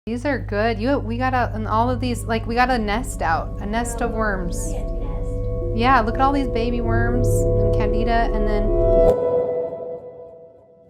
These are good. We got and all of these, like we got a nest of worms. Yeah, look at all these baby worms and candida, and then.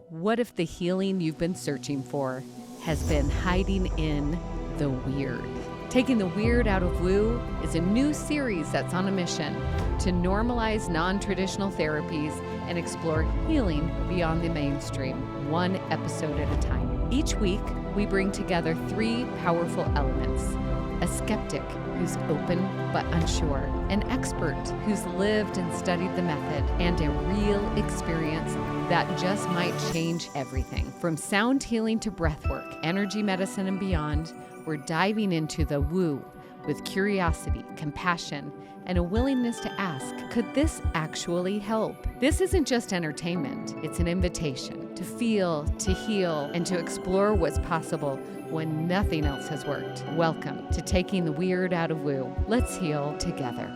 What if the healing you've been searching for has been hiding in the weird? Taking the Weird Out of Woo is a new series that's on a mission to normalize non-traditional therapies and explore healing beyond the mainstream, one episode at a time. Each week, we bring together 3 powerful elements: a skeptic who's open but unsure, an expert who's lived and studied the method, and a real experience that just might change everything. From sound healing to breathwork, energy medicine, and beyond, we're diving into the woo with curiosity, compassion, and a willingness to ask, could this actually help? This isn't just entertainment, it's an invitation to feel, to heal, and to explore what's possible when nothing else has worked. Welcome to Taking the Weird Out of Woo. Let's heal together.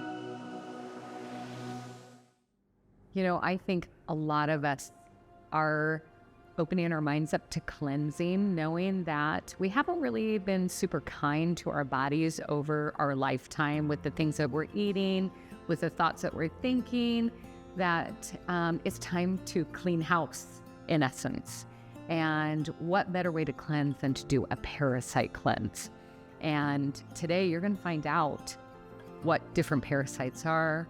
You know, I think a lot of us are opening our minds up to cleansing, knowing that we haven't really been super kind to our bodies over our lifetime with the things that we're eating, with the thoughts that we're thinking, that it's time to clean house, in essence. And what better way to cleanse than to do a parasite cleanse? And today you're going to find out what different parasites are,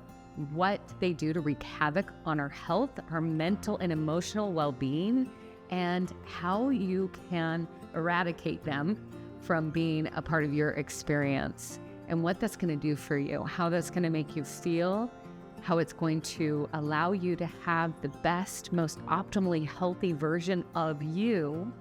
what they do to wreak havoc on our health, our mental and emotional well-being, and how you can eradicate them from being a part of your experience, and what that's going to do for you, how that's going to make you feel, how it's going to allow you to have the best, most optimally healthy version of you.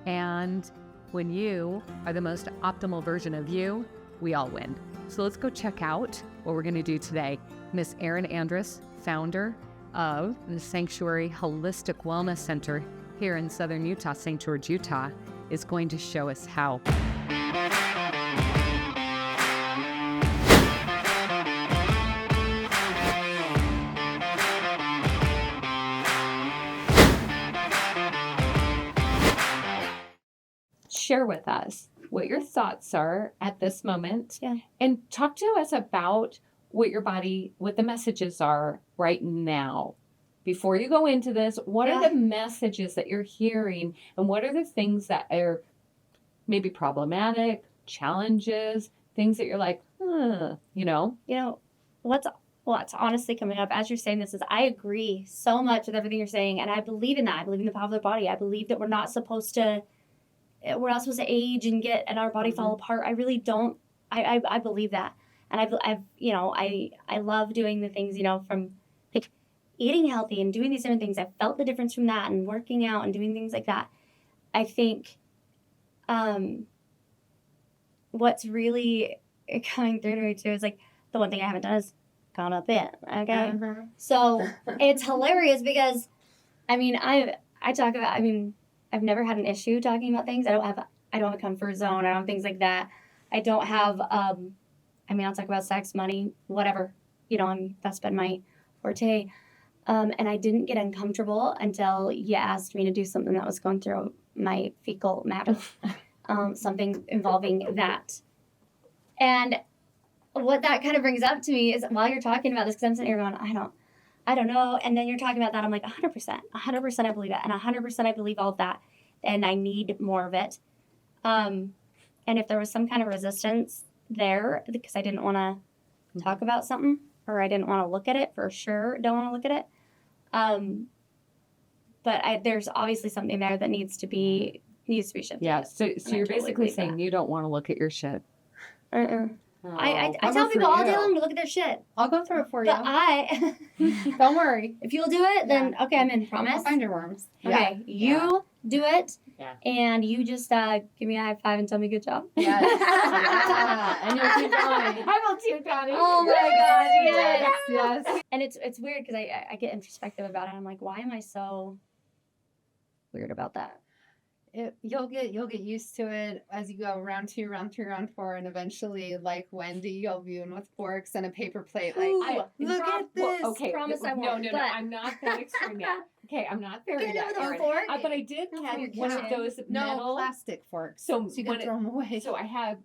And when you are the most optimal version of you, we all win. So let's go check out what we're going to do today. Miss Errin Andrus, founder of the Sanctuary Holistic Wellness Center here in Southern Utah, St. George, Utah, is going to show us how. Share with us what your thoughts are at this moment, and talk to us about what your body, what the messages are right now. Before you go into this, what are the messages that you're hearing, and what are the things that are maybe problematic, challenges, things that you're like, you know? What's honestly coming up as you're saying this is I agree so much with everything you're saying, and I believe in that. I believe in the power of the body. I believe that we're not supposed to age and get and our body fall apart. I really don't. I believe that, and I love doing the things, from like eating healthy and doing these different things. I felt the difference from that, and working out and doing things like that. I think what's really coming through to me too is like the one thing I haven't done is gone up in. Okay, so it's hilarious because I've never had an issue talking about things. I don't have a comfort zone. I don't have things like that. I don't have, I'll talk about sex, money, whatever. That's been my forte. And I didn't get uncomfortable until you asked me to do something that was going through my fecal matter, something involving that. And what that kind of brings up to me is while you're talking about this, because I'm sitting here going, I don't know. And then you're talking about that. I'm like, 100%. 100% I believe it. And 100% I believe all of that. And I need more of it. And if there was some kind of resistance there, because I didn't want to talk about something, or I didn't want to look at it, for sure don't want to look at it. But there's obviously something there that needs to be shifted. Yeah, so you're basically saying you don't want to look at your shit. I tell people all day long to look at their shit. I'll go through it for you. But don't worry. If you'll do it, then okay, I'm in. Promise. I'll find your worms. Okay, you do it, and you just give me a high five and tell me good job. Yes. And you'll keep going. I will too, Connie. Oh my gosh, yes. And it's weird because I get introspective about it. I'm like, why am I so weird about that? You'll get used to it as you go round 2, round 3, round 4, and eventually, like Wendy, you'll be in with forks and a paper plate. Like, Ooh, look at this. Okay, Promise I won't. No, I'm not that extreme yet. Okay, I'm not there Get it yet. with a Erin. fork? But I did That's have what one you of get. those No, metal. plastic forks. So you can when throw them away. So I have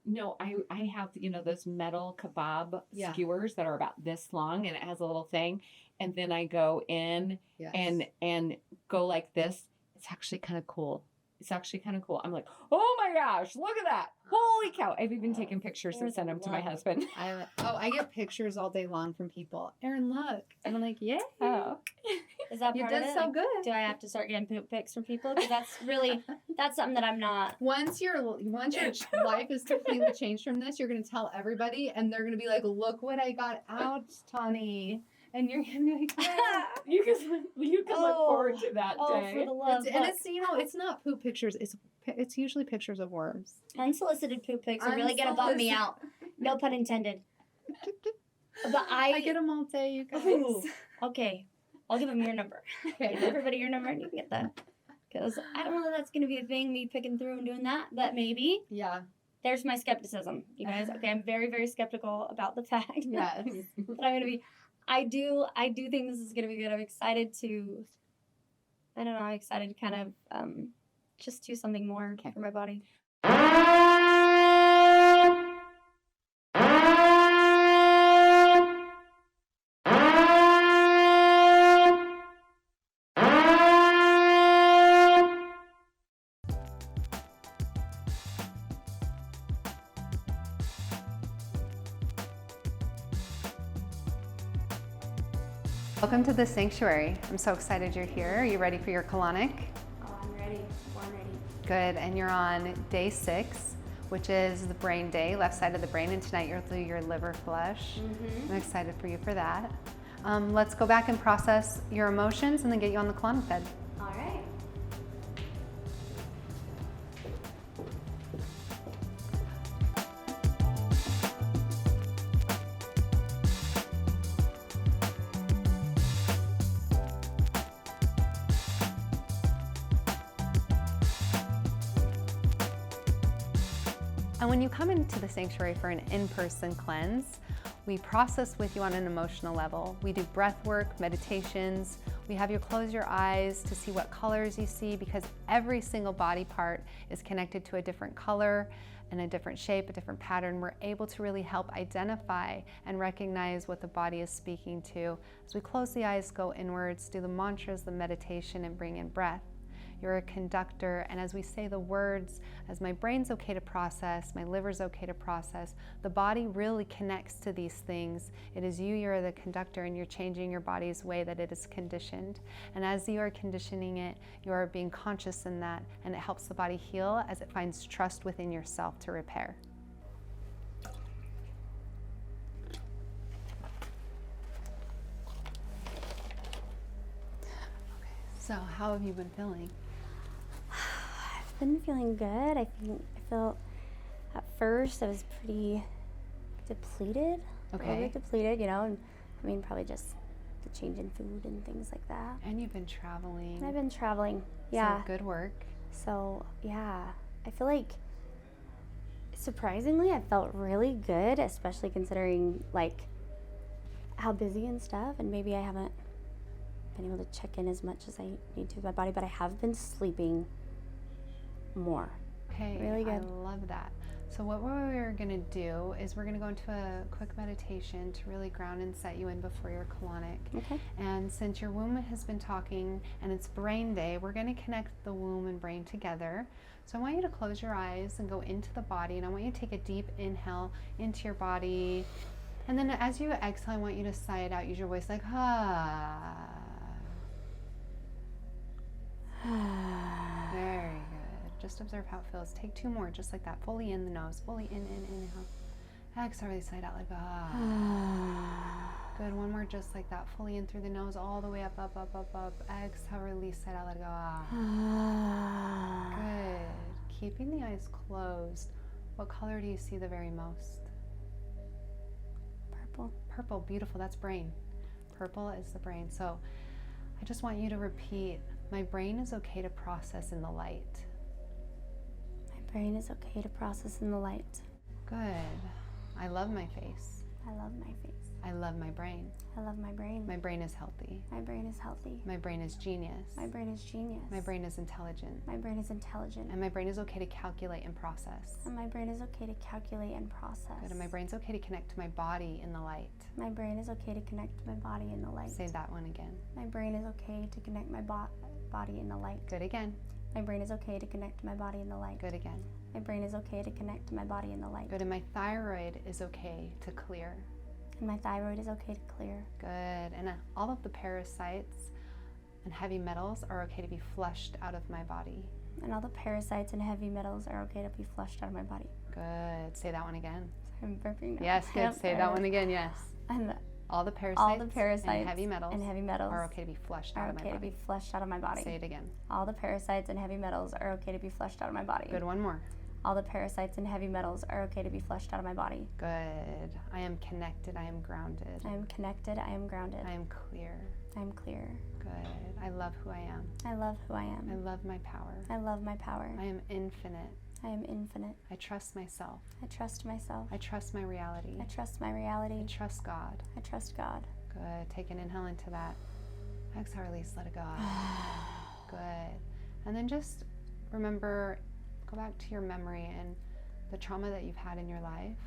I have those metal kebab Yeah. skewers that are about this long, and it has a little thing, and then I go in Yes. and go like this. It's actually kind of cool. I'm like, oh my gosh, look at that! Holy cow! I've even taken pictures and sent them to my husband. I get pictures all day long from people. Erin, look. And I'm like, yeah. Oh. Is that You part of did it? so Like, good. do I have to start getting poop pics from people? Because that's something that I'm not. Once your life is completely changed from this, you're going to tell everybody, and they're going to be like, look what I got out, Tawny. And you're going to be like, yeah. You can look forward to that day. For the love. It's not poop pictures. It's usually pictures of worms. Unsolicited poop pics are really gonna bum me out. No pun intended. But I get them all day, you guys. Ooh, okay, I'll give them your number. Okay. Give everybody your number and you can get that. Because I don't know that that's gonna be a thing, me picking through and doing that. But maybe. Yeah. There's my skepticism, you guys. Okay, I'm very, very skeptical about the fact Yes. that I'm gonna be. I do think this is gonna be good. I'm excited to. I don't know. I'm excited to kind of just do something more for my body. Welcome to the sanctuary. I'm so excited you're here. Are you ready for your colonic? Oh, I'm ready. I'm ready. Good, and you're on day 6, which is the brain day, left side of the brain, and tonight you'll do your liver flush. I'm excited for you for that. Let's go back and process your emotions and then get you on the colonic bed. All right. And when you come into the sanctuary for an in-person cleanse, we process with you on an emotional level. We do breath work, meditations. We have you close your eyes to see what colors you see, because every single body part is connected to a different color and a different shape, a different pattern. We're able to really help identify and recognize what the body is speaking to. As we close the eyes, go inwards, do the mantras, the meditation, and bring in breath. You're a conductor, and as we say the words, as my brain's okay to process, my liver's okay to process, the body really connects to these things. It is you're the conductor, and you're changing your body's way that it is conditioned. And as you are conditioning it, you are being conscious in that, and it helps the body heal as it finds trust within yourself to repair. So how have you been feeling? I've been feeling good. I felt at first I was pretty depleted. Okay. A little bit depleted, and I mean probably just the change in food and things like that. And you've been traveling. And I've been traveling. Yeah. So good work. So yeah, I feel like surprisingly I felt really good, especially considering like how busy and stuff, and maybe I haven't been able to check in as much as I need to with my body, but I have been sleeping more. Okay, really good. I love that. So what we're gonna do is we're gonna go into a quick meditation to really ground and set you in before your colonic. Okay. And since your womb has been talking and it's brain day, we're gonna connect the womb and brain together. So I want you to close your eyes and go into the body, and I want you to take a deep inhale into your body. And then as you exhale, I want you to sigh it out. Use your voice like, ah. Very good. Just observe how it feels. Take 2 more, just like that. Fully in the nose. Fully in, inhale. Exhale, release it out like ah. Good. 1 more, just like that. Fully in through the nose, all the way up, up, up, up, up. Exhale, release it out, let go. Ah. Good. Keeping the eyes closed. What color do you see the very most? Purple. Purple. Beautiful. That's brain. Purple is the brain. So I just want you to repeat. My brain is okay to process in the light. My brain is okay to process in the light. Good. I love my face. I love my face. I love my brain. I love my brain. My brain is healthy. My brain is healthy. My brain is genius. My brain is genius. My brain is intelligent. My brain is intelligent. And my brain is okay to calculate and process. And my brain is okay to calculate and process. Good. And my brain's okay to connect to my body in the light. My brain is okay to connect to my body in the light. Say that one again. My brain is okay to connect my body in the light. Good again. My brain is okay to connect to my body in the light. Good again. My brain is okay to connect to my body in the light. Good. And my thyroid is okay to clear. And my thyroid is okay to clear. Good. And all of the parasites and heavy metals are okay to be flushed out of my body. And all the parasites and heavy metals are okay to be flushed out of my body. Good. Say that one again. Sorry, I'm burping now. Yes, good. Say that one again. Yes. And all the parasites and heavy metals are okay to be flushed out of my okay to body. be flushed out of my body. Say it again. All the parasites and heavy metals are okay to be flushed out of my body. Good. One more. All the parasites and heavy metals are okay to be flushed out of my body. Good. I am connected. I am grounded. I am connected. I am grounded. I am clear. I am clear. Good. I love who I am. I love who I am. I love my power. I love my power. I am infinite. I am infinite. I trust myself. I trust myself. I trust my reality. I trust my reality. I trust God. I trust God. Good. Take an inhale into that. Exhale, release, let it go. Good. And then just remember, go back to your memory and the trauma that you've had in your life,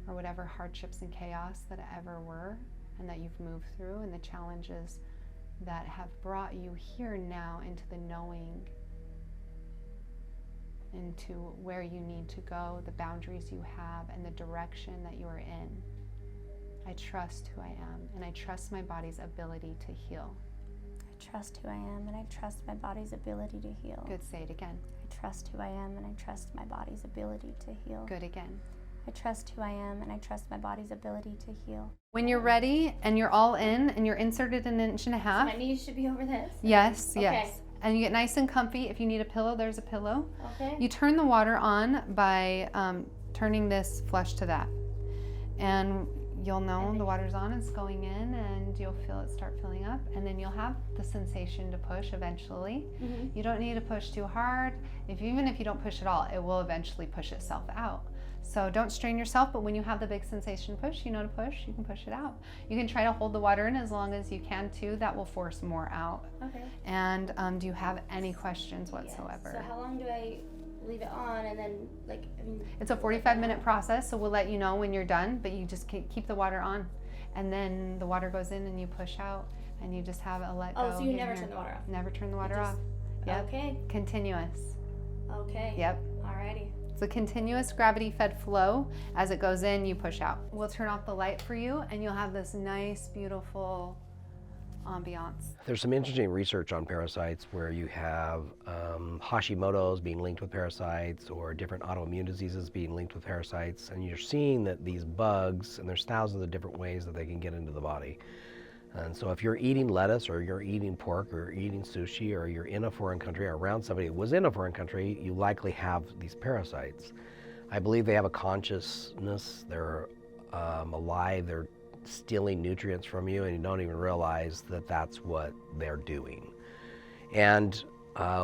or whatever hardships and chaos that ever were and that you've moved through, and the challenges that have brought you here now into the knowing, into where you need to go, the boundaries you have, and the direction that you are in. I trust who I am, and I trust my body's ability to heal. I trust who I am, and I trust my body's ability to heal. Good. Say it again. I trust who I am, and I trust my body's ability to heal. Good. Again. I trust who I am, and I trust my body's ability to heal. When you're ready and you're all in and you're inserted an 1.5 inches. So my knees should be over this? Yes, okay. yes. And you get nice and comfy. If you need a pillow, there's a pillow. Okay. You turn the water on by turning this flush to that. And you'll know the water's on, it's going in, and you'll feel it start filling up. And then you'll have the sensation to push eventually. Mm-hmm. You don't need to push too hard. Even if you don't push at all, it will eventually push itself out. So don't strain yourself, but when you have the big sensation push, you know to push, you can push it out. You can try to hold the water in as long as you can too. That will force more out. Okay. And do you have any questions whatsoever? Yes. So how long do I leave it on, and then It's a 45-minute process, so we'll let you know when you're done, but you just keep the water on. And then the water goes in and you push out, and you just have a let go. Oh, so you never turn the water off? Never turn the water off. Yep. Okay. Continuous. Okay. Yep. Alrighty. It's a continuous gravity-fed flow. As it goes in, you push out. We'll turn off the light for you, and you'll have this nice, beautiful ambiance. There's some interesting research on parasites where you have Hashimoto's being linked with parasites, or different autoimmune diseases being linked with parasites, and you're seeing that these bugs, and there's thousands of different ways that they can get into the body. And so if you're eating lettuce, or you're eating pork, or eating sushi, or you're in a foreign country, or around somebody who was in a foreign country, you likely have these parasites. I believe they have a consciousness, they're alive, they're stealing nutrients from you, and you don't even realize that that's what they're doing. And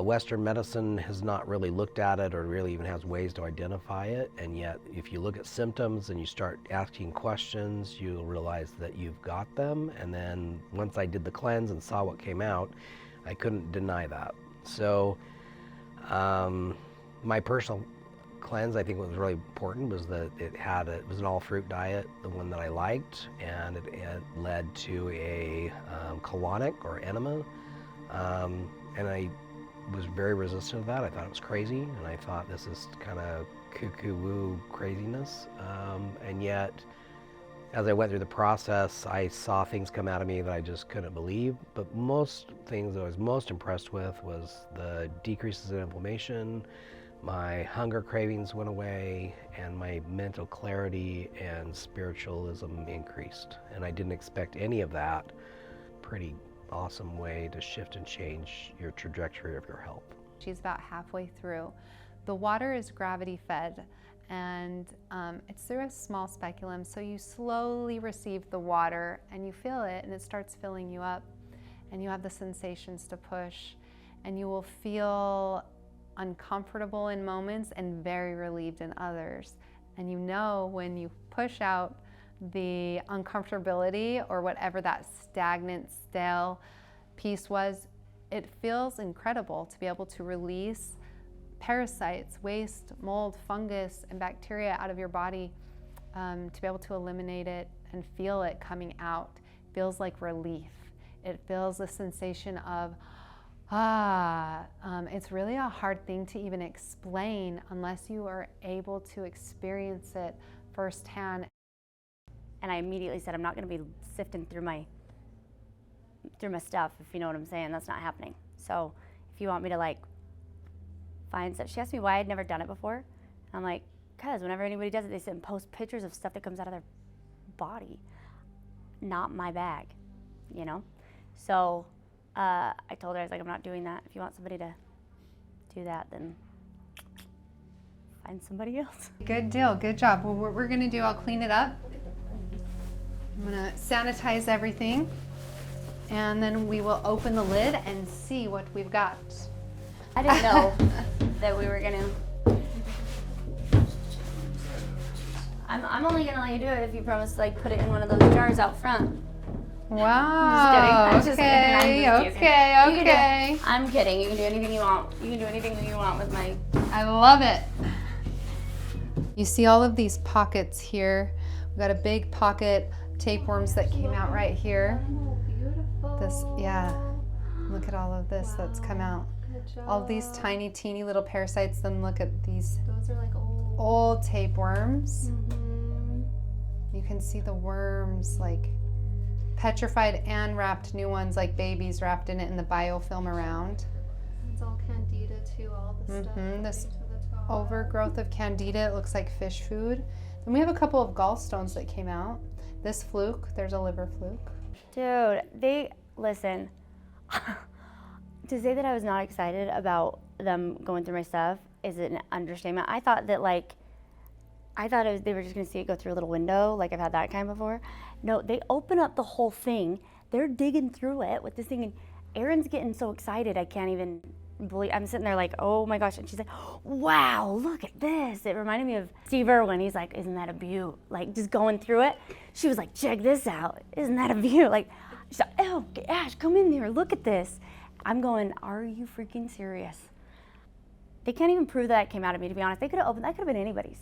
Western medicine has not really looked at it, or really even has ways to identify it, and yet if you look at symptoms and you start asking questions, you'll realize that you've got them. And then once I did the cleanse and saw what came out, I couldn't deny that. So my personal cleanse, I think what was really important was that it was an all fruit diet, the one that I liked, and it led to a colonic or enema, and I was very resistant to that. I thought it was crazy, and I thought this is kind of cuckoo-woo craziness, and yet as I went through the process, I saw things come out of me that I just couldn't believe. But most things that I was most impressed with was the decreases in inflammation, my hunger cravings went away, and my mental clarity and spiritualism increased. And I didn't expect any of that. Pretty awesome way to shift and change your trajectory of your health. She's about halfway through. The water is gravity fed, and it's through a small speculum, so you slowly receive the water and you feel it, and it starts filling you up, and you have the sensations to push, and you will feel uncomfortable in moments and very relieved in others. And you know when you push out the uncomfortability or whatever that stagnant, stale piece was, it feels incredible to be able to release parasites, waste, mold, fungus, and bacteria out of your body, to be able to eliminate it and feel it coming out. It feels like relief. It feels the sensation of, it's really a hard thing to even explain unless you are able to experience it firsthand. And I immediately said, I'm not going to be sifting through my stuff, if you know what I'm saying. That's not happening. So if you want me to like find stuff, she asked me why I'd never done it before. I'm like, because whenever anybody does it, they sit and post pictures of stuff that comes out of their body. Not my bag, you know? So I told her, I was like, I'm not doing that. If you want somebody to do that, then find somebody else. Good deal, good job. Well, what we're gonna do, I'll clean it up. I'm gonna sanitize everything, and then we will open the lid and see what we've got. I didn't know that we were gonna. I'm only gonna let you do it if you promise to like put it in one of those jars out front. Wow. I'm just kidding. Okay. I'm kidding. You can do anything you want. You can do anything that you want with my. I love it. You see all of these pockets here. We've got a big pocket tapeworms that came out right here. This, yeah. Look at all of this that's come out. All these tiny, teeny little parasites. Then look at these. Those are like old tapeworms. You can see the worms, like petrified and wrapped new ones, like babies wrapped in it in the biofilm around. It's all candida too, all the stuff. This to the top. overgrowth of candida, it looks like fish food. Then we have a couple of gallstones that came out. This fluke, there's a liver fluke. Dude, listen. To say that I was not excited about them going through my stuff is an understatement. I thought they were just gonna see it go through a little window, like I've had that kind before. No, they open up the whole thing. They're digging through it with this thing, and Erin's getting so excited I can't even believe. I'm sitting there like, oh my gosh, and she's like, wow, look at this. It reminded me of Steve Irwin. He's like, isn't that a beaut? Like just going through it. She was like, check this out. Isn't that a beaut? Like, she's like, oh, Ash, come in here, look at this. I'm going, are you freaking serious? They can't even prove that it came out of me, to be honest. They could have opened, that could have been anybody's.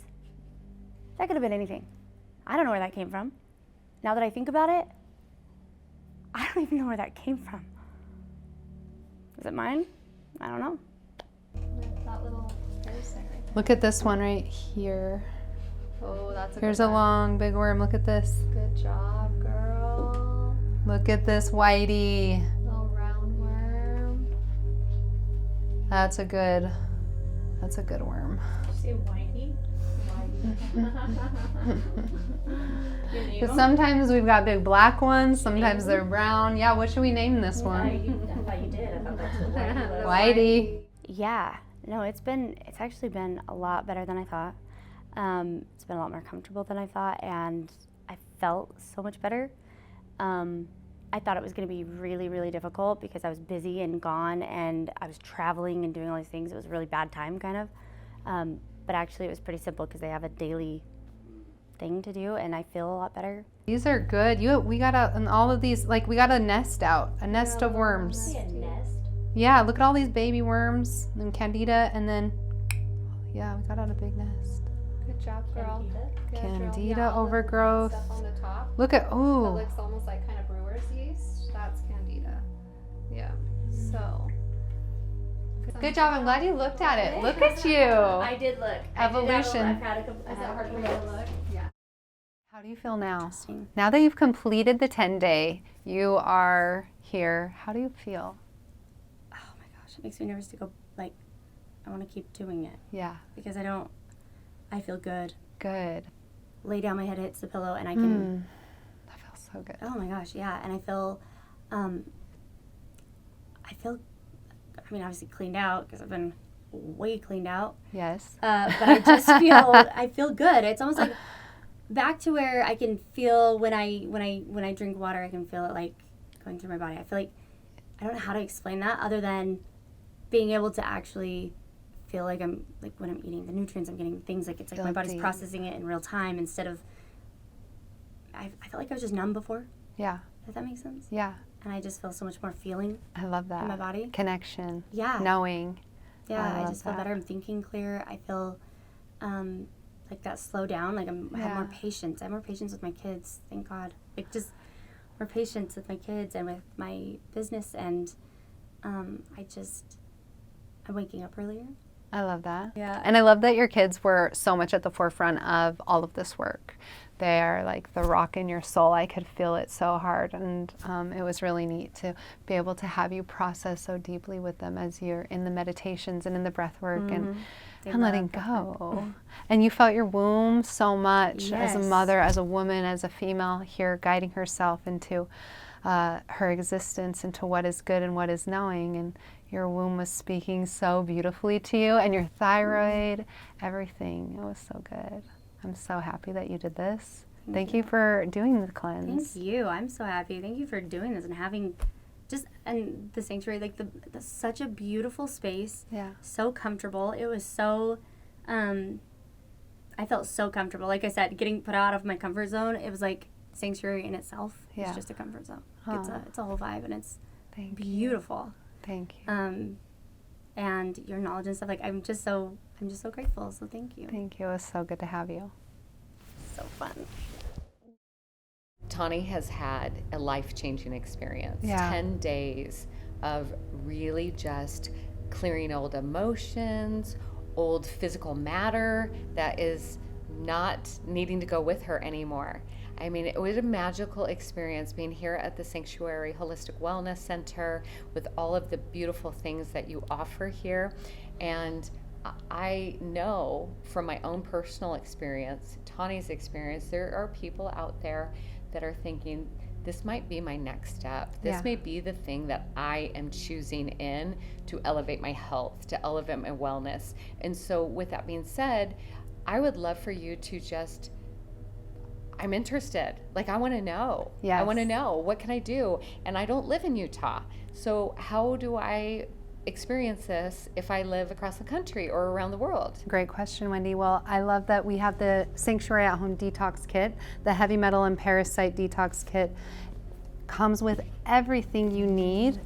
That could have been anything. I don't know where that came from. Now that I think about it, I don't even know where that came from. Is it mine? I don't know. That little parasite right there. Look at this one right here. Oh, that's a Here's good a one. long, big worm. Look at this. Good job, girl. Look at this whitey. Little round worm. That's a good worm. Did you say whitey? Because sometimes we've got big black ones, sometimes they're brown. Yeah, what should we name this I one? thought you did. I thought that's what whitey was. Whitey. Yeah, no, it's actually been a lot better than I thought. It's been a lot more comfortable than I thought, and I felt so much better. I thought it was going to be really, really difficult because I was busy and gone, and I was traveling and doing all these things. It was a really bad time, kind of. But actually, it was pretty simple because they have a daily thing to do, and I feel a lot better. These are good. We got out, and all of these, like we got a nest out, a nest of worms. A nest. Yeah, look at all these baby worms and candida, and then, yeah, we got out a big nest. Good job, girl. Good girl. Candida Yeah, all the overgrowth. stuff on the top. Look at, That ooh. looks almost like kind of brewer's yeast. That's candida. Yeah. So. Good job. I'm glad you looked at it. Look at you. I did look. Evolution. I've had a Is it hard for you to look? Yeah. How do you feel now? Now that you've completed the 10-day, you are here. How do you feel? Oh my gosh, it makes me nervous to go, like, I want to keep doing it Yeah, because I feel good. good. Lay down, my head hits the pillow, and I can, That feels so good. oh my gosh, yeah, and I feel, I mean, obviously cleaned out because I've been way cleaned out. Yes. But I just I feel good. It's almost like back to where I can feel when I drink water, I can feel it like going through my body. I feel like, I don't know how to explain that other than being able to actually feel like I'm, like when I'm eating the nutrients, I'm getting things like, it's like my body's Guilty. processing it in real time instead of, I felt like I was just numb before, Yeah. if that makes sense. Yeah. And I just feel so much more feeling I love that. in my body. Connection. Yeah. Knowing. Yeah, I love just feel that. better. I'm thinking clear. I feel like that slow down. Like I have more Yeah. patience. I have more patience with my kids. Thank God. Like just more patience with my kids and with my business. And I'm waking up earlier. I love that. Yeah. And I love that your kids were so much at the forefront of all of this work. They are like the rock in your soul. I could feel it so hard. And it was really neat to be able to have you process so deeply with them as you're in the meditations and in the breath work and letting go. And you felt your womb so much as a Yes. mother, as a woman, as a female here guiding herself into her existence, into what is good and what is knowing. And your womb was speaking so beautifully to you, and your thyroid, everything. It was so good. I'm so happy that you did this. Thank you for doing the cleanse. Thank you. I'm so happy. Thank you for doing this and having and the sanctuary, like the such a beautiful space. Yeah. So comfortable. It was so, I felt so comfortable. Like I said, getting put out of my comfort zone, it was like sanctuary in itself. Yeah. It's just a comfort zone. Aw. It's a whole vibe, and it's Thank you. beautiful. Thank you. And your knowledge and stuff, like I'm just so grateful. So thank you. Thank you. It was so good to have you. So fun. Tawny has had a life-changing experience. Yeah. 10 days of really just clearing old emotions, old physical matter that is not needing to go with her anymore. I mean, it was a magical experience being here at the Sanctuary Holistic Wellness Center with all of the beautiful things that you offer here. And I know from my own personal experience, Tawny's experience, there are people out there that are thinking, this might be my next step. This Yeah. may be the thing that I am choosing in to elevate my health, to elevate my wellness. And so with that being said, I would love for you to just, I'm interested. Like, I want to know. I Yes. want to know, what can I do? And I don't live in Utah. So how do I experience this if I live across the country or around the world? Great question, Wendy. Well, I love that we have the Sanctuary at Home Detox Kit. The Heavy Metal and Parasite Detox Kit comes with everything you need.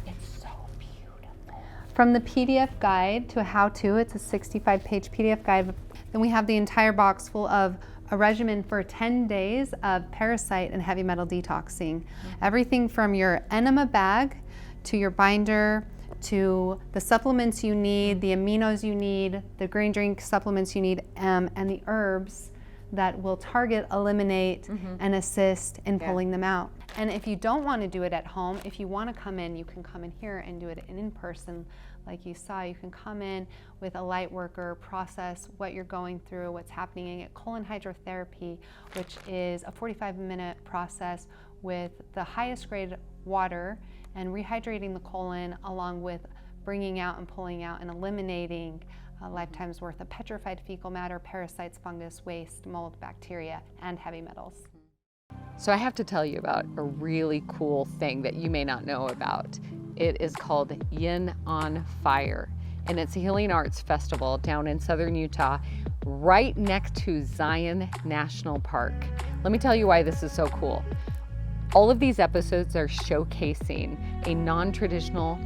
It's so beautiful. From the PDF guide to a how-to, it's a 65-page PDF guide. Then we have the entire box full of a regimen for 10 days of parasite and heavy metal detoxing. Everything from your enema bag to your binder to the supplements you need, the aminos you need, the green drink supplements you need, and the herbs that will target, eliminate, and assist in pulling them out. And if you don't want to do it at home, if you want to come in, you can come in here and do it in person. Like you saw, you can come in with a light worker, process what you're going through, what's happening, and get colon hydrotherapy, which is a 45-minute process with the highest grade water and rehydrating the colon, along with bringing out and pulling out and eliminating a lifetime's worth of petrified fecal matter, parasites, fungus, waste, mold, bacteria, and heavy metals. So I have to tell you about a really cool thing that you may not know about. It is called Yin on Fire, and it's a healing arts festival down in southern Utah, right next to Zion National Park. Let me tell you why this is so cool. All of these episodes are showcasing a non-traditional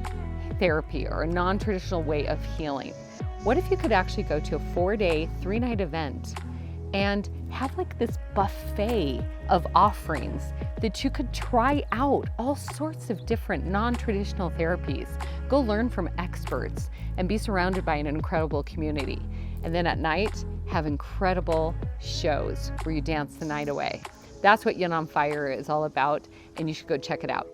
therapy or a non-traditional way of healing. What if you could actually go to a 4-day, 3-night event and have like this buffet of offerings that you could try out all sorts of different non-traditional therapies, go learn from experts, and be surrounded by an incredible community. And then at night, have incredible shows where you dance the night away. That's what Yin on Fire is all about, and you should go check it out.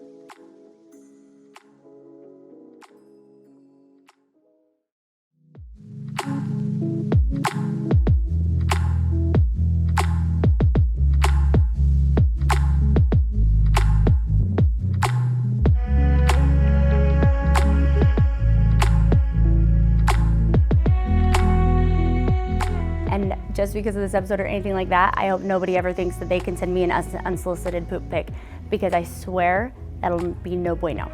And just because of this episode or anything like that, I hope nobody ever thinks that they can send me an unsolicited poop pic, because I swear that'll be no bueno.